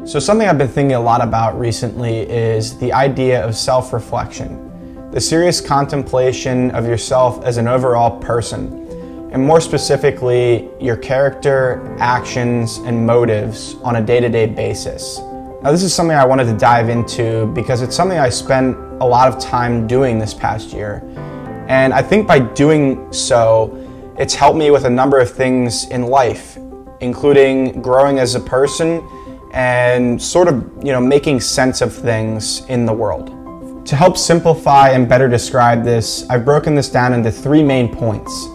So something I've been thinking a lot about recently is the idea of self-reflection, the serious contemplation of yourself as an overall person, and more specifically, your character, actions, and motives on a day-to-day basis. Now, this is something I wanted to dive into because it's something I spent a lot of time doing this past year. And I think by doing so, it's helped me with a number of things in life, including growing as a person and sort of, making sense of things in the world. To help simplify and better describe this, I've broken this down into 3 main points.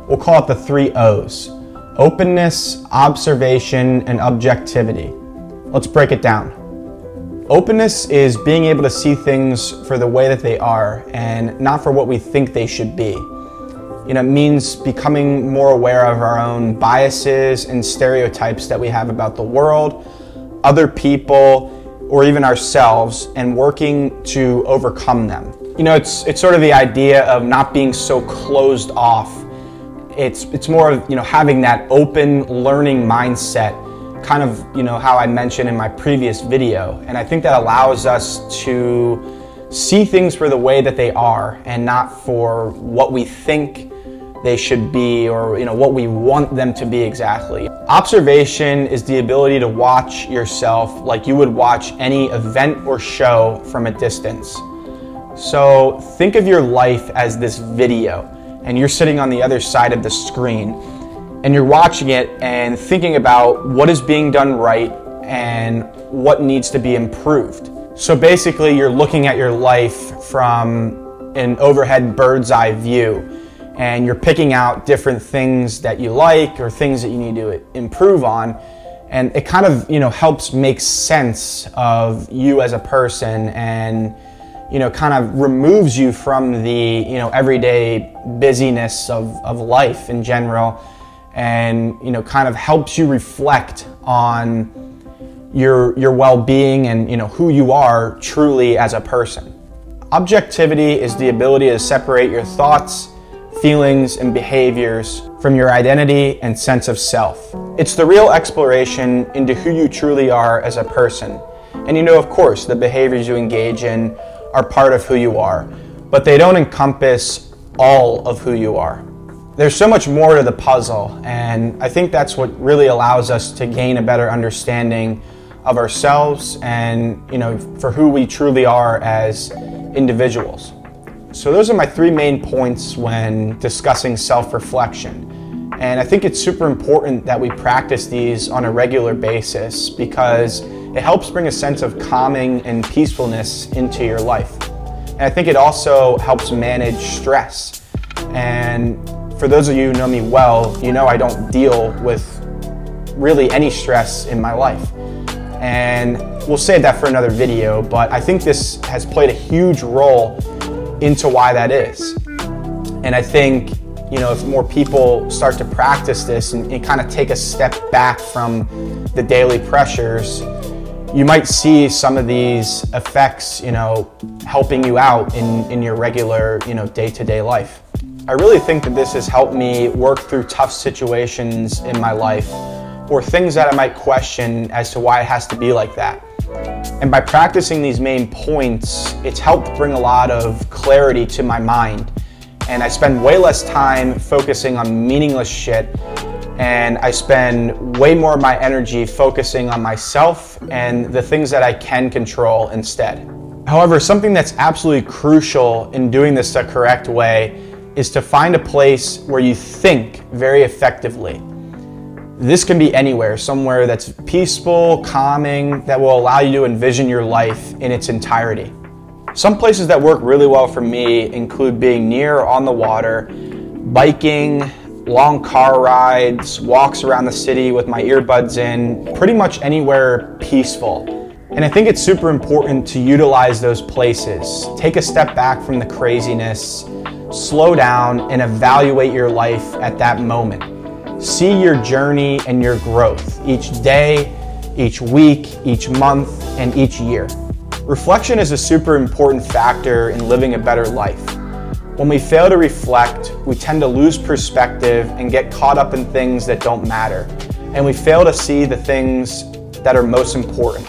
We'll call it the 3 O's: openness, observation, and objectivity. Let's break it down. Openness is being able to see things for the way that they are and not for what we think they should be. It means becoming more aware of our own biases and stereotypes that we have about the world, other people, or even ourselves, and working to overcome them. It's sort of the idea of not being so closed off. It's more of, having that open learning mindset, kind of, how I mentioned in my previous video. And I think that allows us to see things for the way that they are and not for what we think they should be or what we want them to be exactly. Observation is the ability to watch yourself like you would watch any event or show from a distance. So think of your life as this video, and you're sitting on the other side of the screen, and you're watching it and thinking about what is being done right and what needs to be improved. So basically, you're looking at your life from an overhead bird's eye view, and you're picking out different things that you like or things that you need to improve on. And it kind of, helps make sense of you as a person and, kind of removes you from the, everyday busyness of life in general, and, kind of helps you reflect on your well-being and, who you are truly as a person. Objectivity is the ability to separate your thoughts, feelings, and behaviors from your identity and sense of self. It's the real exploration into who you truly are as a person. And of course, the behaviors you engage in are part of who you are, but they don't encompass all of who you are. There's so much more to the puzzle, and I think that's what really allows us to gain a better understanding of ourselves and, for who we truly are as individuals. So those are my 3 main points when discussing self-reflection. And I think it's super important that we practice these on a regular basis because it helps bring a sense of calming and peacefulness into your life. And I think it also helps manage stress. And for those of you who know me well, I don't deal with really any stress in my life. And we'll save that for another video, but I think this has played a huge role into why that is. And I think, if more people start to practice this and kind of take a step back from the daily pressures, you might see some of these effects, helping you out in your regular, day-to-day life. I really think that this has helped me work through tough situations in my life or things that I might question as to why it has to be like that. And by practicing these main points, it's helped bring a lot of clarity to my mind. And I spend way less time focusing on meaningless shit, and I spend way more of my energy focusing on myself and the things that I can control instead. However, something that's absolutely crucial in doing this the correct way is to find a place where you think very effectively. This can be anywhere, somewhere that's peaceful, calming, that will allow you to envision your life in its entirety. Some places that work really well for me include being near or on the water, biking, long car rides, walks around the city with my earbuds in, pretty much anywhere peaceful. And I think it's super important to utilize those places. Take a step back from the craziness, slow down, and evaluate your life at that moment. See your journey and your growth each day, each week, each month, and each year. Reflection is a super important factor in living a better life. When we fail to reflect, we tend to lose perspective and get caught up in things that don't matter. And we fail to see the things that are most important.